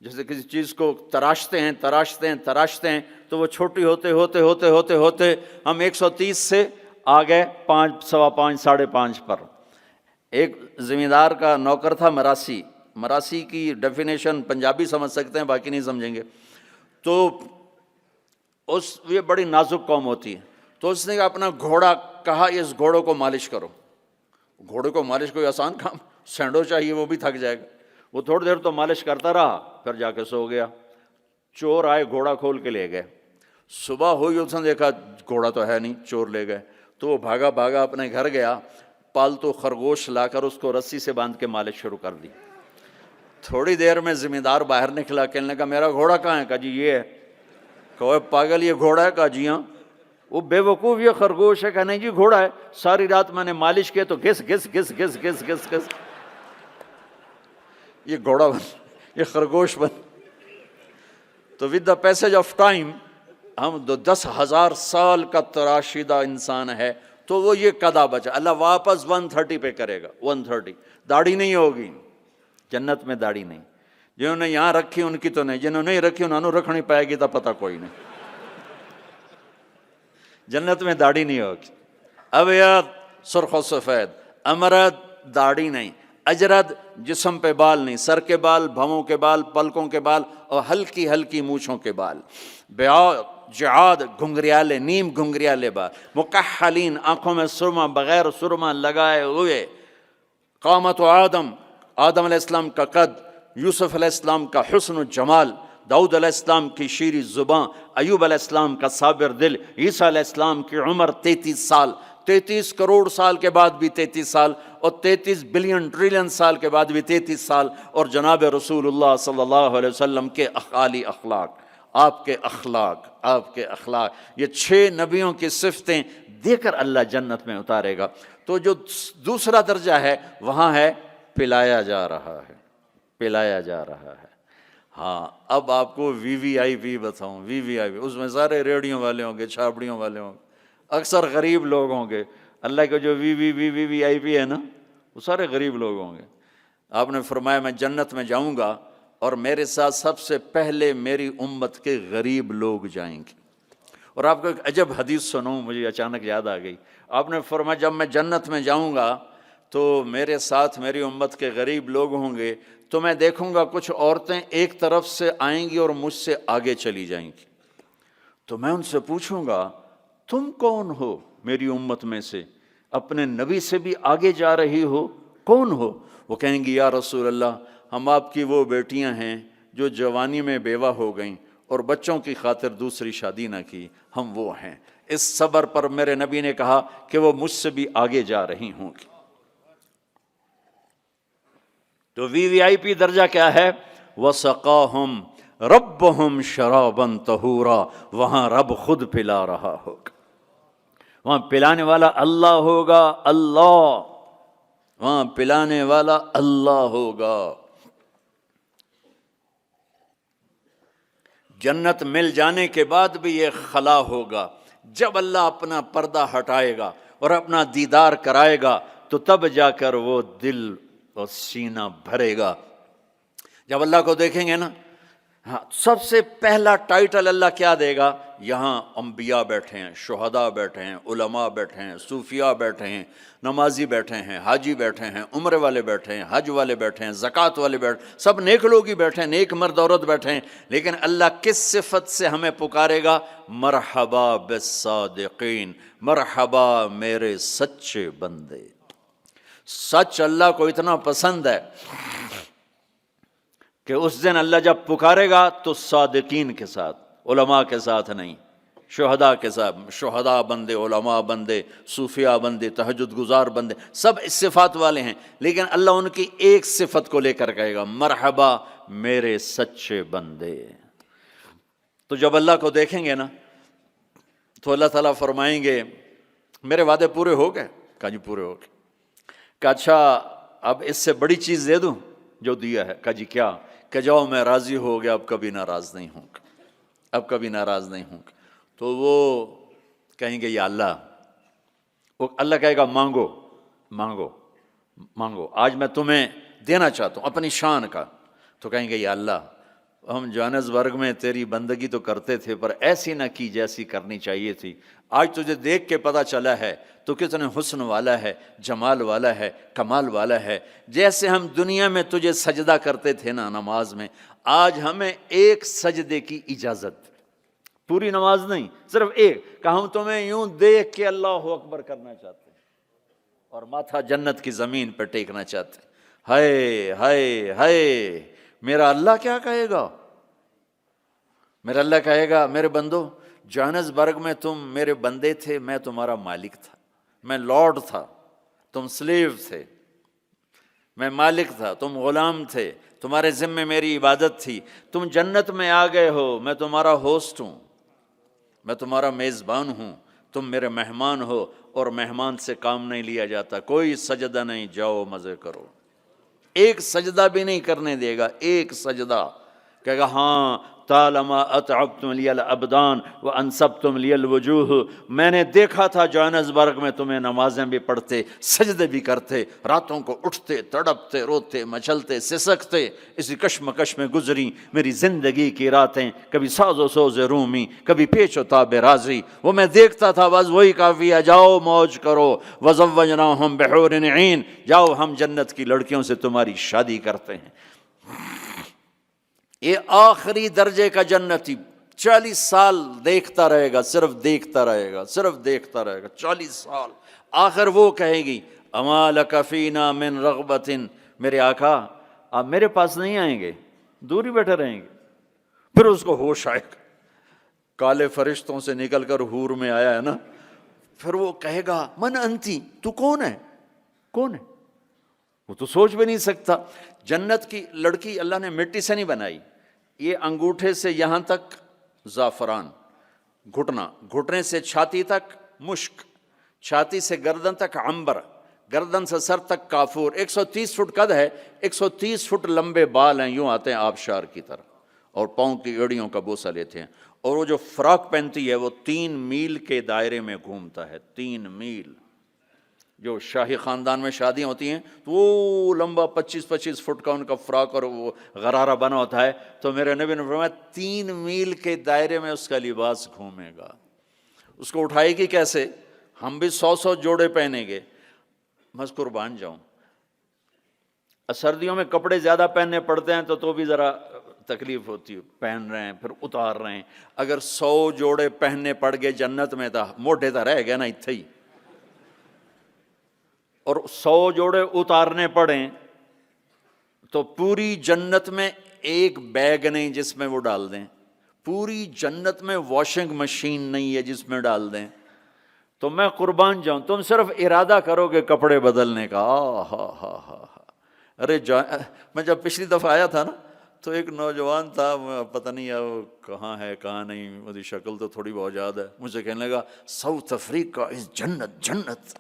جیسے کسی چیز کو تراشتے ہیں تو وہ چھوٹی ہوتے ہم 130 سے آ گئے 5، 5.25، 5.5 پر۔ ایک زمیندار کا نوکر تھا مراسی کی ڈیفینیشن پنجابی سمجھ سکتے ہیں، باقی نہیں سمجھیں گے۔ تو یہ بڑی نازک قوم ہوتی ہے، تو اس نے اپنا گھوڑا کہا اس گھوڑوں کو مالش کرو۔ گھوڑے کو مالش کوئی آسان کام، سینڈو چاہیے وہ بھی تھک جائے گا۔ وہ تھوڑی دیر تو مالش کرتا رہا، پھر جا کے سو گیا۔ چور آئے، گھوڑا کھول کے لے گئے۔ صبح ہوئی، اس نے دیکھا گھوڑا تو ہے نہیں، چور لے گئے۔ تو وہ بھاگا اپنے گھر گیا، پالتو خرگوش لا کر اس کو رسی سے باندھ کے مالش شروع کر دی۔ تھوڑی دیر میں زمیندار باہر نکلا، کہنے لگا میرا گھوڑا کہاں ہے؟ کہا جی یہ ہے۔ کہا پاگل یہ گھوڑا ہے؟ کہا جی ہاں۔ وہ بے وقوف یہ خرگوش ہے؟ کہا نہیں جی گھوڑا ہے، ساری رات میں نے مالش کیا تو گھس گھس گھس گھس گھس گھس گھس یہ گھوڑا بن، یہ خرگوش بن۔ تو with the passage of time ہم 10,000 سال کا تراشیدہ انسان ہے، تو وہ یہ قدا بچا۔ اللہ واپس 130 پہ کرے گا، 130۔ داڑھی نہیں ہوگی جنت میں، داڑھی نہیں۔ جنہوں نے یہاں رکھی ان کی تو نہیں، جنہوں نے نہیں رکھی انہوں نے رکھنی پائے گی تو پتہ کوئی نہیں۔ جنت میں داڑھی نہیں ہوگی۔ ابیض سرخ و سفید، امرد داڑھی نہیں، اجرد جسم پہ بال نہیں، سر کے بال، بھووں کے بال، پلکوں کے بال اور ہلکی ہلکی مونچھوں کے بال، جعاد گھنگریالے، نیم گھنگریالے بال، مکحلین آنکھوں میں سرما بغیر سرما لگائے ہوئے، قامت آدم علیہ السلام کا قد، یوسف علیہ السلام کا حسن و جمال، داؤد علیہ السلام کی شیریں زباں، ایوب علیہ السلام کا صابر دل، عیسیٰ علیہ السلام کی عمر 33 سال، 33 کروڑ سال کے بعد بھی 33 سال، اور 33 بلین ٹریلین سال کے بعد بھی 33 سال، اور جناب رسول اللہ صلی اللہ علیہ وسلم کے اعالی اخلاق، آپ کے اخلاق، یہ 6 نبیوں کی صفتیں دے کر اللہ جنت میں اتارے گا۔ تو جو دوسرا درجہ ہے وہاں ہے پلایا جا رہا ہے۔ ہاں اب آپ کو وی وی آئی پی بتاؤں، وی وی آئی پی، اس میں سارے ریڑیوں والے ہوں گے، چھاپڑیوں والے ہوں گے، اکثر غریب لوگ ہوں گے۔ اللہ کا جو وی وی آئی پی ہے نا، وہ سارے غریب لوگ ہوں گے۔ آپ نے فرمایا میں جنت میں جاؤں گا اور میرے ساتھ سب سے پہلے میری امت کے غریب لوگ جائیں گے۔ اور آپ کو ایک عجب حدیث سنوں، مجھے اچانک یاد آ گئی۔ آپ نے فرمایا جب میں جنت میں جاؤں گا تو میرے ساتھ میری امت کے غریب لوگ ہوں گے، تو میں دیکھوں گا کچھ عورتیں ایک طرف سے آئیں گی اور مجھ سے آگے چلی جائیں گی۔ تو میں ان سے پوچھوں گا تم کون ہو میری امت میں سے، اپنے نبی سے بھی آگے جا رہی ہو، کون ہو؟ وہ کہیں گی یا رسول اللہ ہم آپ کی وہ بیٹیاں ہیں جو جوانی میں بیوہ ہو گئیں اور بچوں کی خاطر دوسری شادی نہ کی، ہم وہ ہیں۔ اس صبر پر میرے نبی نے کہا کہ وہ مجھ سے بھی آگے جا رہی ہوں گی۔ تو وی وی آئی پی درجہ کیا ہے؟ وَسَقَاهُمْ رَبُّهُمْ شَرَابًا طَهُورًا، وہاں رب خود پلا رہا ہوگا، وہاں پلانے والا اللہ ہوگا، وہاں پلانے والا اللہ ہوگا۔ جنت مل جانے کے بعد بھی یہ خلا ہوگا، جب اللہ اپنا پردہ ہٹائے گا اور اپنا دیدار کرائے گا تو تب جا کر وہ دل اور سینہ بھرے گا۔ جب اللہ کو دیکھیں گے نا، ہاں سب سے پہلا ٹائٹل اللہ کیا دے گا؟ یہاں انبیاء بیٹھے ہیں، شہداء بیٹھے ہیں، علماء بیٹھے ہیں، صوفیاء بیٹھے ہیں، نمازی بیٹھے ہیں، حاجی بیٹھے ہیں، عمرے والے بیٹھے ہیں، حج والے بیٹھے ہیں، زکوٰۃ والے بیٹھے ہیں، سب نیک لوگ ہی بیٹھے ہیں، نیک مرد عورت بیٹھے ہیں۔ لیکن اللہ کس صفت سے ہمیں پکارے گا؟ مرحبا بالصادقین، مرحبا میرے سچے بندے۔ سچ اللہ کو اتنا پسند ہے کہ اس دن اللہ جب پکارے گا تو صادقین کے ساتھ، علماء کے ساتھ نہیں، شہداء کے ساتھ، شہداء بندے، علماء بندے، صوفیاء بندے، تہجد گزار بندے، سب اس صفات والے ہیں، لیکن اللہ ان کی ایک صفت کو لے کر کہے گا مرحبا میرے سچے بندے۔ تو جب اللہ کو دیکھیں گے نا تو اللہ تعالیٰ فرمائیں گے میرے وعدے پورے ہو گئے؟ کہا جی پورے ہو گئے۔ کہ اچھا اب اس سے بڑی چیز دے دوں جو دیا ہے؟ کہا جی کیا؟ کہ جاؤ میں راضی ہو گیا، اب کبھی ناراض نہیں ہوں گا، اب کبھی ناراض نہیں ہوں گا۔ تو وہ کہیں گے یا اللہ، وہ اللہ کہے گا مانگو مانگو مانگو، آج میں تمہیں دینا چاہتا ہوں اپنی شان کا۔ تو کہیں گے یا اللہ ہم جوہانسبرگ میں تیری بندگی تو کرتے تھے پر ایسی نہ کی جیسی کرنی چاہیے تھی. آج تجھے دیکھ کے پتہ چلا ہے تو کتنے حسن والا ہے، جمال والا ہے، کمال والا ہے. جیسے ہم دنیا میں تجھے سجدہ کرتے تھے نا نماز میں، آج ہمیں ایک سجدے کی اجازت، پوری نماز نہیں، صرف ایک، کہ ہم تمہیں یوں دیکھ کے اللہ اکبر کرنا چاہتے ہیں اور ماتھا جنت کی زمین پہ ٹیکنا چاہتے ہیں. ہائے ہائے ہائے، میرا اللہ کیا کہے گا؟ میرا اللہ کہے گا میرے بندو، جوہانسبرگ میں تم میرے بندے تھے، میں تمہارا مالک تھا، میں لارڈ تھا، تم سلیو تھے، میں مالک تھا، تم غلام تھے، تمہارے ذمے میری عبادت تھی. تم جنت میں آ گئے ہو، میں تمہارا ہوسٹ ہوں، میں تمہارا میزبان ہوں، تم میرے مہمان ہو، اور مہمان سے کام نہیں لیا جاتا. کوئی سجدہ نہیں، جاؤ مزے کرو. ایک سجدہ بھی نہیں کرنے دے گا، ایک سجدہ. کہے گا ہاں طالما اتعبتم لی الابدان وانصبتم لی الوجوہ، میں نے دیکھا تھا جوہانسبرگ میں تمہیں نمازیں بھی پڑھتے، سجدے بھی کرتے، راتوں کو اٹھتے، تڑپتے، روتے، مچلتے، سسکتے. اسی کشمکش میں گزری میری زندگی کی راتیں، کبھی ساز و سوز رومی، کبھی پیچ و تاب رازی. وہ میں دیکھتا تھا، بس وہی کافی ہے، جاؤ موج کرو. وزوجناہم بحور عین، جاؤ ہم جنت کی لڑکیوں سے تمہاری شادی کرتے ہیں. یہ آخری درجے کا جنتی 40 سال دیکھتا رہے گا، صرف دیکھتا رہے گا، صرف دیکھتا رہے گا 40 سال. آخر وہ کہے گی اما لک فینا من رغبت، میرے آقا آپ میرے پاس نہیں آئیں گے، دور ہی بیٹھے رہیں گے. پھر اس کو ہوش آئے گا، کالے فرشتوں سے نکل کر حور میں آیا ہے نا. پھر وہ کہے گا من انتی، تو کون ہے، کون ہے؟ وہ تو سوچ بھی نہیں سکتا. جنت کی لڑکی اللہ نے مٹی سے نہیں بنائی. یہ انگوٹھے سے یہاں تک زعفران، گھٹنا، گھٹنے سے چھاتی تک مشک، چھاتی سے گردن تک عنبر، گردن سے سر تک کافور. 130 فٹ قد ہے، 130 فٹ لمبے بال ہیں، یوں آتے ہیں آبشار کی طرح، اور پاؤں کی ایڑیوں کا بوسہ لیتے ہیں. اور وہ جو فراک پہنتی ہے وہ 3 میل کے دائرے میں گھومتا ہے. 3 میل. جو شاہی خاندان میں شادیاں ہوتی ہیں تو وہ لمبا 25 فٹ کا ان کا فراک اور وہ غرارہ بنا ہوتا ہے. تو میرے نبی نے فرمایا 3 میل کے دائرے میں اس کا لباس گھومے گا. اس کو اٹھائے گی کیسے؟ ہم بھی 100 جوڑے پہنیں گے. میں قربان جاؤں، سردیوں میں کپڑے زیادہ پہننے پڑتے ہیں تو بھی ذرا تکلیف ہوتی ہے، پہن رہے ہیں پھر اتار رہے ہیں. اگر 100 جوڑے پہننے پڑ گئے جنت میں تو موٹے تو رہ گئے نا اتھے ہی، اور 100 جوڑے اتارنے پڑیں تو پوری جنت میں ایک بیگ نہیں جس میں وہ ڈال دیں، پوری جنت میں واشنگ مشین نہیں ہے جس میں ڈال دیں. تو میں قربان جاؤں، تم صرف ارادہ کرو گے کپڑے بدلنے کا. ہاں ہاں ہاں. ارے میں جب پچھلی دفعہ آیا تھا نا تو ایک نوجوان تھا، پتہ نہیں وہ کہاں ہے کہاں نہیں، مجھے شکل تو تھوڑی بہت یاد ہے. مجھے کہنے لگا ساؤتھ افریقہ از جنت، جنت.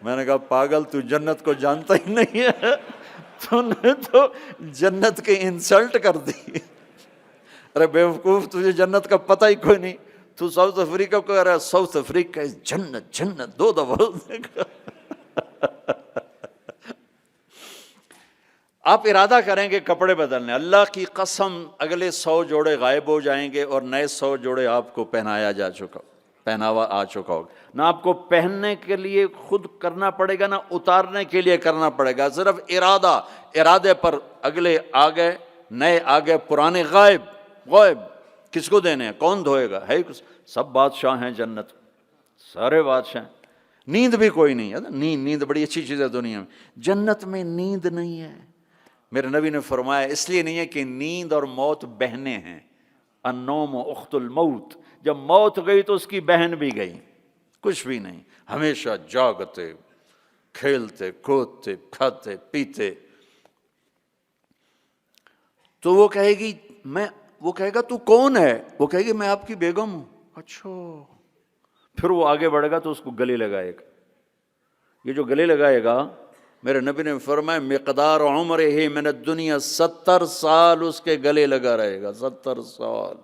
میں نے کہا پاگل، تو جنت کو جانتا ہی نہیں ہے، تو نے تو جنت کی انسلٹ کر دی. ارے بیوقوف، تجھے جنت کا پتہ ہی کوئی نہیں، تو ساؤتھ افریقہ کو کہہ رہا ہے ساؤتھ افریقہ از جنت، جنت 2 دفعہ. آپ ارادہ کریں گے کپڑے بدلنے، اللہ کی قسم اگلے 100 جوڑے غائب ہو جائیں گے اور نئے 100 جوڑے آپ کو پہناوا آ چکا ہوگا. نہ آپ کو پہننے کے لیے خود کرنا پڑے گا، نہ اتارنے کے لیے کرنا پڑے گا. صرف ارادے پر اگلے آ گئے، نئے آ گئے، پرانے غائب. غائب کس کو دینے ہیں؟ کون دھوئے گا؟ ہے سب بادشاہ ہیں جنت، سارے بادشاہ. نیند بھی کوئی نہیں ہے. نیند بڑی اچھی چیز ہے دنیا میں، جنت میں نیند نہیں ہے. میرے نبی نے فرمایا اس لیے نہیں ہے کہ نیند اور موت بہنیں ہیں. النوم اخت الموت، جب موت گئی تو اس کی بہن بھی گئی. کچھ بھی نہیں، ہمیشہ جاگتے، کھیلتے، کودتے، کھاتے، پیتے. تو وہ کہے گی وہ کہے گا تو کون ہے؟ وہ کہے گی میں آپ کی بیگم ہوں. اچھا. پھر وہ آگے بڑھے گا تو اس کو گلے لگائے گا. یہ جو گلے لگائے گا، میرے نبی نے فرمایا مقدار عمرہ من الدنیا 70 سال اس کے گلے لگا رہے گا. 70 سال.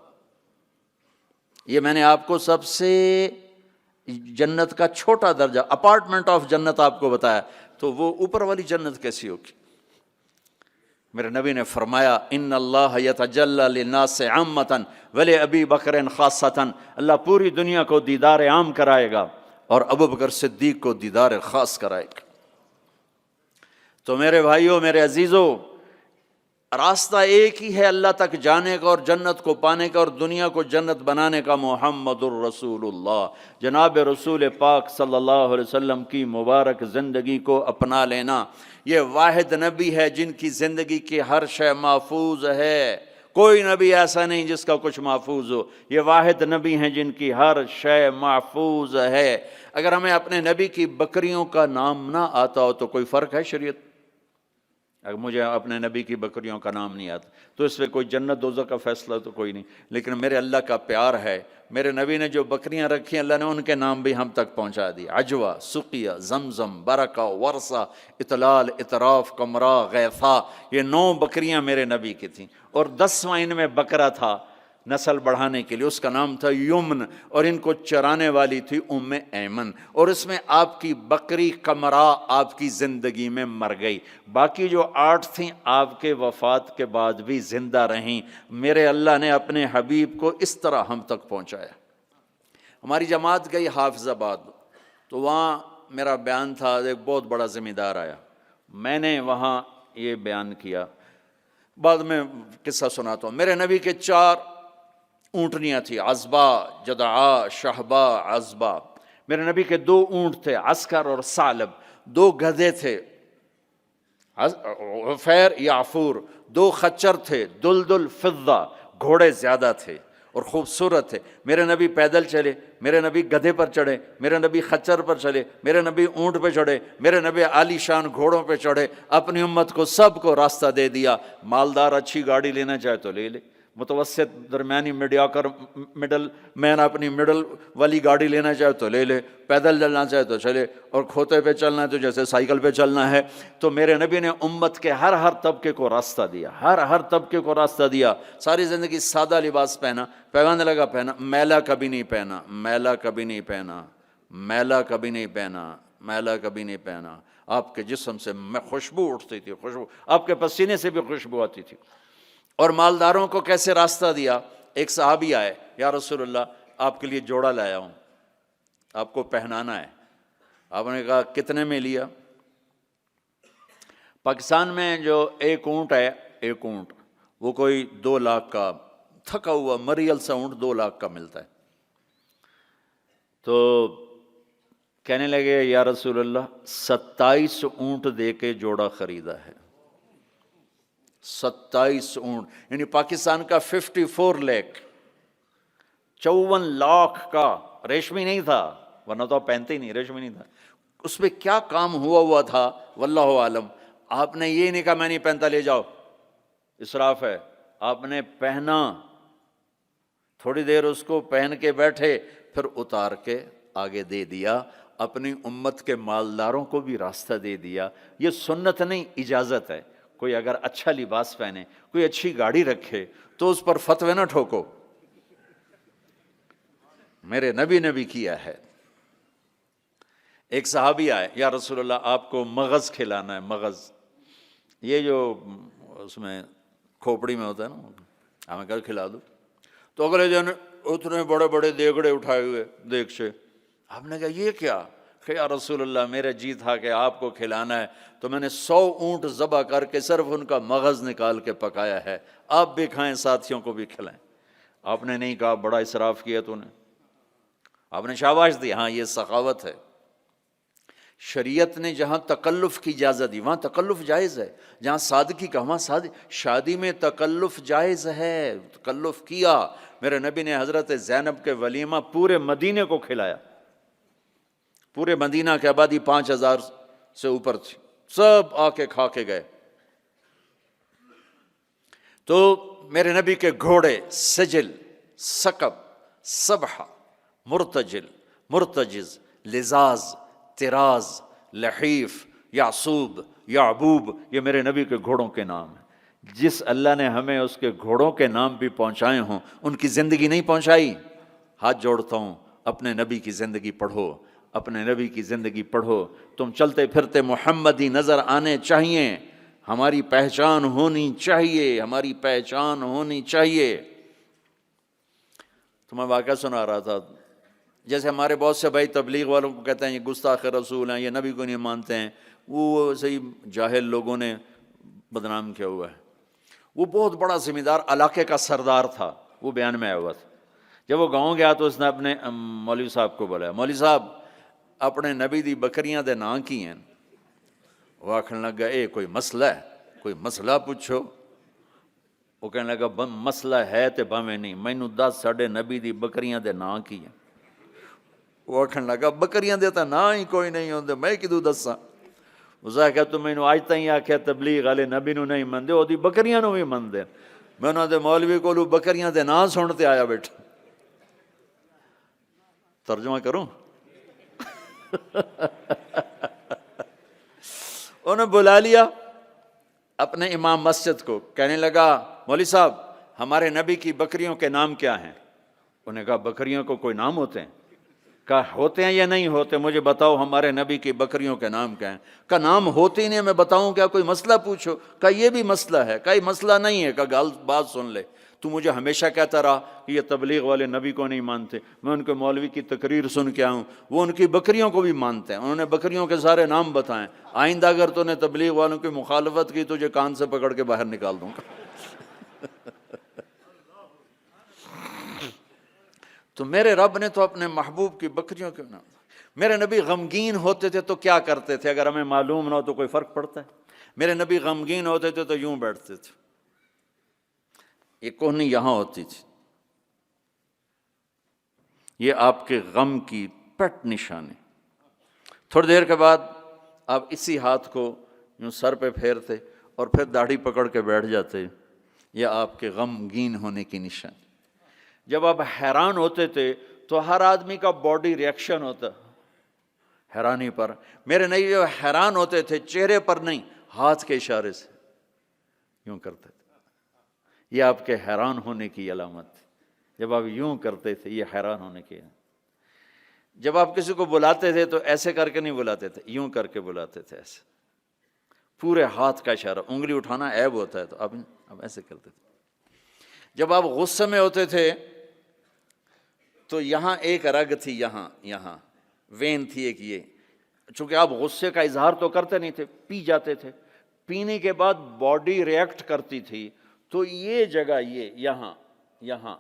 یہ میں نے آپ کو سب سے جنت کا چھوٹا درجہ، اپارٹمنٹ آف جنت آپ کو بتایا، تو وہ اوپر والی جنت کیسی ہوگی؟ میرے نبی نے فرمایا ان اللہ یتجلی للناس عامۃ ولابی بکر خاصۃ، اللہ پوری دنیا کو دیدار عام کرائے گا اور ابو بکر صدیق کو دیدار خاص کرائے گا۔ تو میرے بھائیوں، میرے عزیزوں، راستہ ایک ہی ہے اللہ تک جانے کا اور جنت کو پانے کا اور دنیا کو جنت بنانے کا، محمد الرسول اللہ، جناب رسول پاک صلی اللہ علیہ وسلم کی مبارک زندگی کو اپنا لینا۔ یہ واحد نبی ہے جن کی زندگی کی ہر شے محفوظ ہے، کوئی نبی ایسا نہیں جس کا کچھ محفوظ ہو، یہ واحد نبی ہیں جن کی ہر شے محفوظ ہے۔ اگر ہمیں اپنے نبی کی بکریوں کا نام نہ آتا ہو تو کوئی فرق ہے شریعت؟ اگر مجھے اپنے نبی کی بکریوں کا نام نہیں آتا تو اس پہ کوئی جنت دوزخ کا فیصلہ تو کوئی نہیں، لیکن میرے اللہ کا پیار ہے، میرے نبی نے جو بکریاں رکھی ہیں اللہ نے ان کے نام بھی ہم تک پہنچا دی، عجوہ، سقیہ، زمزم، برکہ، ورثہ، اطلال، اطراف، کمرا، غیثہ، یہ 9 بکریاں میرے نبی کی تھیں، اور 10واں ان میں بکرا تھا نسل بڑھانے کے لیے، اس کا نام تھا یمن، اور ان کو چرانے والی تھی ام ایمن، اور اس میں آپ کی بکری کمرا آپ کی زندگی میں مر گئی، باقی جو 8 تھیں آپ کے وفات کے بعد بھی زندہ رہیں۔ میرے اللہ نے اپنے حبیب کو اس طرح ہم تک پہنچایا۔ ہماری جماعت گئی حافظ آباد، تو وہاں میرا بیان تھا، ایک بہت بڑا ذمہ دار آیا، میں نے وہاں یہ بیان کیا، بعد میں قصہ سناتا ہوں۔ میرے نبی کے 4 اونٹنیاں تھی، عزبہ، جدعا، شہبہ، عزبہ۔ میرے نبی کے 2 اونٹ تھے، عسکر اور ثعلب، 2 گدھے تھے، عفیر یا عفور، 2 خچر تھے، دلدل، فضہ، گھوڑے زیادہ تھے اور خوبصورت تھے۔ میرے نبی پیدل چلے، میرے نبی گدھے پر چڑھے، میرے نبی خچر پر چلے، میرے نبی اونٹ پہ چڑھے، میرے نبی عالی شان گھوڑوں پہ چڑھے، اپنی امت کو سب کو راستہ دے دیا۔ مالدار اچھی گاڑی لینا چاہے تو لے لے، متوسط درمیانی میڈیاکر مڈل مین اپنی مڈل والی گاڑی لینا چاہے تو لے لے، پیدل چلنا چاہے تو چلے، اور کھوتے پہ چلنا ہے تو جیسے سائیکل پہ چلنا ہے۔ تو میرے نبی نے امت کے ہر طبقے کو راستہ دیا، ہر طبقے کو راستہ دیا۔ ساری زندگی سادہ لباس پہنا، پیغام لگا پہنا، میلا کبھی نہیں پہنا، میلا کبھی نہیں پہنا، میلا کبھی نہیں پہنا، میلا کبھی نہیں پہنا۔ آپ کے جسم سے خوشبو اٹھتی تھی، خوشبو، آپ کے پسینے سے بھی خوشبو آتی تھی۔ اور مالداروں کو کیسے راستہ دیا؟ ایک صحابی آئے، یا رسول اللہ آپ کے لیے جوڑا لایا ہوں، آپ کو پہنانا ہے۔ آپ نے کہا کتنے میں لیا؟ پاکستان میں جو ایک اونٹ ہے، ایک اونٹ وہ کوئی 2 لاکھ کا، تھکا ہوا مریل سا اونٹ 2 لاکھ کا ملتا ہے۔ تو کہنے لگے یا رسول اللہ 27 اونٹ دے کے جوڑا خریدا ہے، 27 اونٹ، یعنی پاکستان کا 54 لاکھ، 54 لاکھ کا، ریشمی نہیں تھا، ورنہ تو آپ پہنتے ہی نہیں، ریشمی نہیں تھا۔ اس پہ کیا کام ہوا تھا واللہ عالم۔ آپ نے یہ نہیں کہا میں نہیں پہنتا لے جاؤ، اسراف ہے، آپ نے پہنا، تھوڑی دیر اس کو پہن کے بیٹھے، پھر اتار کے آگے دے دیا، اپنی امت کے مالداروں کو بھی راستہ دے دیا۔ یہ سنت نہیں، اجازت ہے۔ کوئی اگر اچھا لباس پہنے، کوئی اچھی گاڑی رکھے تو اس پر فتوے نہ ٹھوکو، میرے نبی نے بھی کیا ہے۔ ایک صحابی آئے، یا رسول اللہ آپ کو مغز کھلانا ہے، مغز، یہ جو اس میں کھوپڑی میں ہوتا ہے نا، ہمیں کہا کھلا دو۔ تو اگلے دن اتنے بڑے بڑے دیگڑے اٹھائے ہوئے دیگ سے، آپ نے کہا یہ کیا؟ کہ یا رسول اللہ میرا جی تھا کہ آپ کو کھلانا ہے، تو میں نے 100 اونٹ ذبح کر کے صرف ان کا مغز نکال کے پکایا ہے، آپ بھی کھائیں، ساتھیوں کو بھی کھلائیں۔ آپ نے نہیں کہا بڑا اسراف کیا تو نے، آپ نے شاباش دی، ہاں یہ سخاوت ہے۔ شریعت نے جہاں تکلف کی اجازت دی وہاں تکلف جائز ہے، جہاں سادگی کا وہاں شادی میں تکلف جائز ہے، تکلف کیا۔ میرے نبی نے حضرت زینب کے ولیمہ پورے مدینے کو کھلایا، پورے مدینہ کی آبادی 5000 سے اوپر تھی، سب آ کے کھا کے گئے۔ تو میرے نبی کے گھوڑے سجل، سکب، سبحہ، مرتجل، مرتجز، لزاز، تراز، لحیف، یعصوب، یعبوب، یہ میرے نبی کے گھوڑوں کے نام ہیں۔ جس اللہ نے ہمیں اس کے گھوڑوں کے نام بھی پہنچائے ہوں، ان کی زندگی نہیں پہنچائی؟ ہاتھ جوڑتا ہوں، اپنے نبی کی زندگی پڑھو، اپنے نبی کی زندگی پڑھو، تم چلتے پھرتے محمدی نظر آنے چاہیے۔ ہماری پہچان ہونی چاہیے، ہماری پہچان ہونی چاہیے۔ تو میں واقعہ سنا رہا تھا، جیسے ہمارے بہت سے بھائی تبلیغ والوں کو کہتے ہیں یہ گستاخ رسول ہیں، یہ نبی کو نہیں مانتے ہیں، وہ صحیح جاہل لوگوں نے بدنام کیا ہوا ہے۔ وہ بہت بڑا ذمہ دار علاقے کا سردار تھا، وہ بیان میں آیا ہوا تھا۔ جب وہ گاؤں گیا تو اس نے اپنے مولوی صاحب کو بلایا، مولوی صاحب اپنے نبی دی بکریاں دے نام کی ہیں؟ وہ آکھنے لگا اے کوئی مسئلہ ہے، کوئی مسئلہ پوچھو۔ وہ کہنے لگا مسئلہ ہے تے بھاویں نہیں، مینوں دس ساڈے نبی دی بکریاں دے نام کی ہیں؟ وہ آکھنے لگا بکریاں دے تاں نام ہی کوئی نہیں ہوندے، میں کدوں دساں؟ اس نے کہا تو مینوں اج تائیں آکھیا تبلیغ والے نبی نو نہیں مندے، او دی بکریاں نو بھی مندے۔ میں انہاں دے مولوی کولوں بکریاں دے نام سن تے آیا بیٹھا۔ ترجمہ کروں؟ انہوں نے بلا لیا اپنے امام مسجد کو، کہنے لگا مولوی صاحب ہمارے نبی کی بکریوں کے نام کیا ہیں؟ انہوں نے کہا بکریوں کو کوئی نام ہوتے ہیں؟ کہا ہوتے ہیں یا نہیں ہوتے مجھے بتاؤ، ہمارے نبی کی بکریوں کے نام کیا ہیں؟ کہا نام ہوتے ہی نہیں، میں بتاؤں کیا؟ کوئی مسئلہ پوچھو۔ کہا یہ بھی مسئلہ ہے۔ کہا یہ مسئلہ نہیں ہے۔ کہا بات سن لے، تو مجھے ہمیشہ کہتا رہا کہ یہ تبلیغ والے نبی کو نہیں مانتے، میں ان کے مولوی کی تقریر سن کے آؤں، وہ ان کی بکریوں کو بھی مانتے ہیں، انہوں نے بکریوں کے سارے نام بتائیں، آئندہ اگر تو نے تبلیغ والوں کی مخالفت کی تجھے کان سے پکڑ کے باہر نکال دوں گا۔ تو میرے رب نے تو اپنے محبوب کی بکریوں کے نام۔ میرے نبی غمگین ہوتے تھے تو کیا کرتے تھے؟ اگر ہمیں معلوم نہ ہو تو کوئی فرق پڑتا ہے؟ میرے نبی غمگین ہوتے تھے تو یوں بیٹھتے تھے، یہ کوہنی یہاں ہوتی تھی، یہ آپ کے غم کی پٹ نشانی۔ تھوڑی دیر کے بعد آپ اسی ہاتھ کو یوں سر پہ پھیرتے اور پھر داڑھی پکڑ کے بیٹھ جاتے، یہ آپ کے غمگین ہونے کی نشانی۔ جب آپ حیران ہوتے تھے تو ہر آدمی کا باڈی ریئیکشن ہوتا حیرانی پر، میرے نبی جب حیران ہوتے تھے چہرے پر نہیں ہاتھ کے اشارے سے یوں کرتے تھے، یہ آپ کے حیران ہونے کی علامت تھی۔ جب آپ یوں کرتے تھے یہ حیران ہونے کی۔ جب آپ کسی کو بلاتے تھے تو ایسے کر کے نہیں بلاتے تھے، یوں کر کے بلاتے تھے، ایسے پورے ہاتھ کا اشارہ، انگلی اٹھانا عیب ہوتا ہے تو آپ ایسے کرتے تھے۔ جب آپ غصے میں ہوتے تھے تو یہاں ایک رگ تھی، یہاں وین تھی ایک، یہ چونکہ آپ غصے کا اظہار تو کرتے نہیں تھے، پی جاتے تھے، پینے کے بعد باڈی ریئیکٹ کرتی تھی، تو یہ جگہ یہاں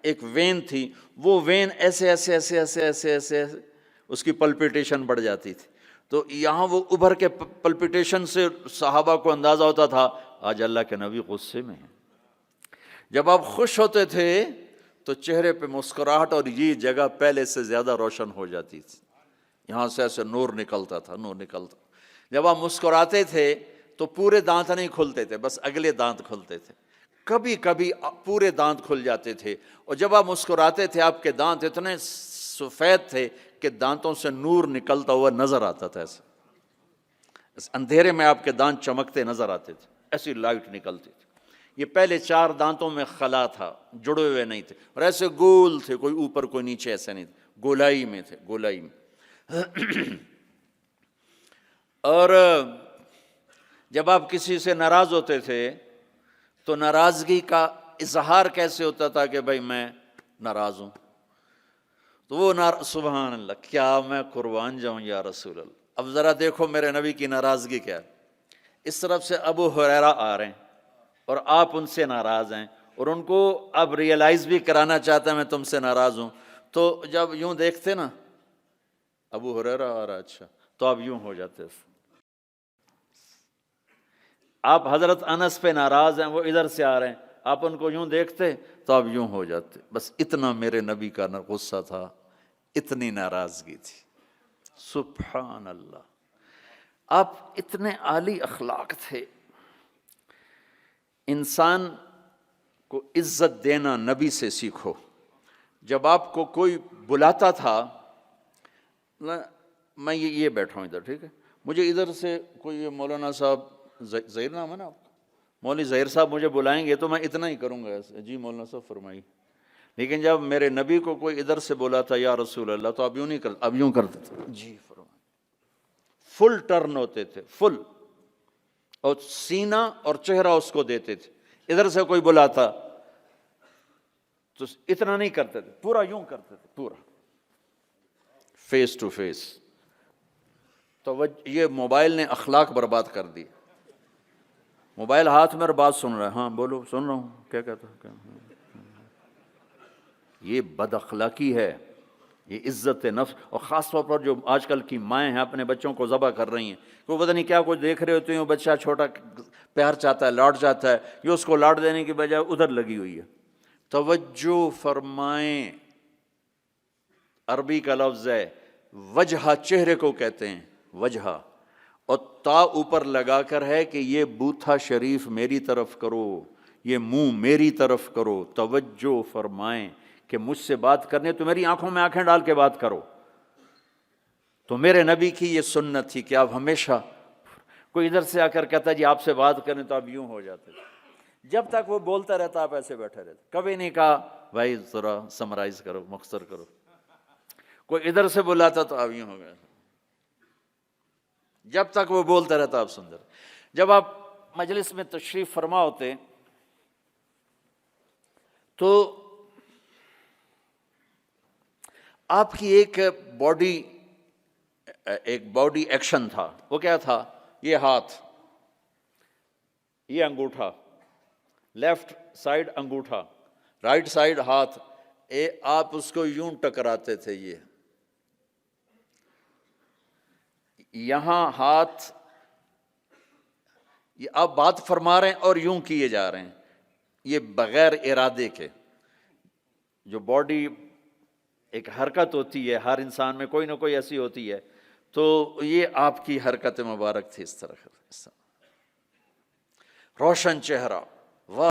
ایک وین تھی، وہ وین ایسے ایسے ایسے ایسے ایسے ایسے اس کی پلپیٹیشن بڑھ جاتی تھی، تو یہاں وہ ابھر کے پلپیٹیشن سے صحابہ کو اندازہ ہوتا تھا آج اللہ کے نبی غصے میں ہیں۔ جب آپ خوش ہوتے تھے تو چہرے پہ مسکراہٹ اور یہ جگہ پہلے سے زیادہ روشن ہو جاتی تھی، یہاں سے ایسے نور نکلتا تھا، نور نکلتا۔ جب آپ مسکراتے تھے تو پورے دانت نہیں کھلتے تھے، بس اگلے دانت کھلتے تھے، کبھی کبھی پورے دانت کھل جاتے تھے، اور جب آپ مسکراتے تھے آپ کے دانت اتنے سفید تھے کہ دانتوں سے نور نکلتا ہوا نظر آتا تھا، ایسے اندھیرے میں آپ کے دانت چمکتے نظر آتے تھے، ایسی لائٹ نکلتی تھی۔ یہ پہلے 4 دانتوں میں خلا تھا، جڑے ہوئے نہیں تھے، اور ایسے گول تھے، کوئی اوپر کوئی نیچے، ایسے نہیں تھے، گولائی میں تھے، گولائی میں۔ اور جب آپ کسی سے ناراض ہوتے تھے تو ناراضگی کا اظہار کیسے ہوتا تھا کہ بھائی میں ناراض ہوں، تو وہ سبحان اللہ، کیا میں قربان جاؤں یا رسول اللہ۔ اب ذرا دیکھو میرے نبی کی ناراضگی کیا ہے، اس طرف سے ابو ہریرہ آ رہے ہیں اور آپ ان سے ناراض ہیں، اور ان کو اب ریئلائز بھی کرانا چاہتا ہے میں تم سے ناراض ہوں، تو جب یوں دیکھتے نا ابو ہریرہ آ رہا، اچھا، تو آپ یوں ہو جاتے۔ آپ حضرت انس پہ ناراض ہیں، وہ ادھر سے آ رہے ہیں، آپ ان کو یوں دیکھتے تو آپ یوں ہو جاتے۔ بس اتنا میرے نبی کا غصہ تھا، اتنی ناراضگی تھی، سبحان اللہ۔ آپ اتنے عالی اخلاق تھے۔ انسان کو عزت دینا نبی سے سیکھو۔ جب آپ کو کوئی بلاتا تھا، میں یہ بیٹھا ہوں ادھر، ٹھیک ہے، مجھے ادھر سے کوئی مولانا صاحب، ظہیر نام ہے نا آپ کا، مولوی ظہیر صاحب مجھے بلائیں گے تو میں اتنا ہی کروں گا ایسے، جی مولانا صاحب فرمائیے۔ لیکن جب میرے نبی کو کوئی ادھر سے بولا تھا یا رسول اللہ، تو اب یوں نہیں کرتے، اب یوں کرتے تھے، جی فرمائیے، فل ٹرن ہوتے تھے، فل۔ اور سینہ اور چہرہ اس کو دیتے تھے. ادھر سے کوئی بلاتا تو اتنا نہیں کرتے تھے, پورا یوں کرتے تھے, پورا فیس ٹو فیس. تو یہ موبائل نے اخلاق برباد کر دی. موبائل ہاتھ میں اور بات سن رہا ہے, ہاں بولو سن رہا ہوں, کیا کہتا ہے, یہ بد اخلاقی ہے, یہ عزت نفس. اور خاص طور پر جو آج کل کی مائیں ہیں اپنے بچوں کو ذبح کر رہی ہیں, وہ پتہ نہیں کیا کچھ دیکھ رہے ہوتے ہیں, بچہ چھوٹا پیار چاہتا ہے, لاڈ چاہتا ہے, یہ اس کو لاڈ دینے کی بجائے ادھر لگی ہوئی ہے. توجہ فرمائیں, عربی کا لفظ ہے وجہ, چہرے کو کہتے ہیں وجہ, اور تا اوپر لگا کر ہے کہ یہ بوتھا شریف میری طرف کرو, یہ منہ میری طرف کرو. توجہ فرمائیں کہ مجھ سے بات کرنے تو میری آنکھوں میں آنکھیں ڈال کے بات کرو. تو میرے نبی کی یہ سنت تھی کہ آپ ہمیشہ, کوئی ادھر سے آ کر کہتا جی آپ سے بات کریں تو آپ یوں ہو جاتے, جب تک وہ بولتا رہتا آپ ایسے بیٹھے رہتے. کبھی نہیں کہا بھائی ذرا سمرائز کرو, مختصر کرو. کوئی ادھر سے بلاتا تو آپ یوں ہو گئے, جب تک وہ بولتا رہتا آپ سن رہے. جب آپ مجلس میں تشریف فرما ہوتے تو آپ کی ایک باڈی ایکشن تھا. وہ کیا تھا؟ یہ ہاتھ, یہ انگوٹھا, لیفٹ سائڈ انگوٹھا, رائٹ سائڈ ہاتھ, آپ اس کو یوں ٹکراتے تھے. یہ یہاں ہاتھ, یہ آپ بات فرما رہے ہیں اور یوں کیے جا رہے ہیں, یہ بغیر ارادے کے. جو باڈی ایک حرکت ہوتی ہے ہر انسان میں, کوئی نہ کوئی ایسی ہوتی ہے, تو یہ آپ کی حرکت مبارک تھی اس طرح. روشن چہرہ,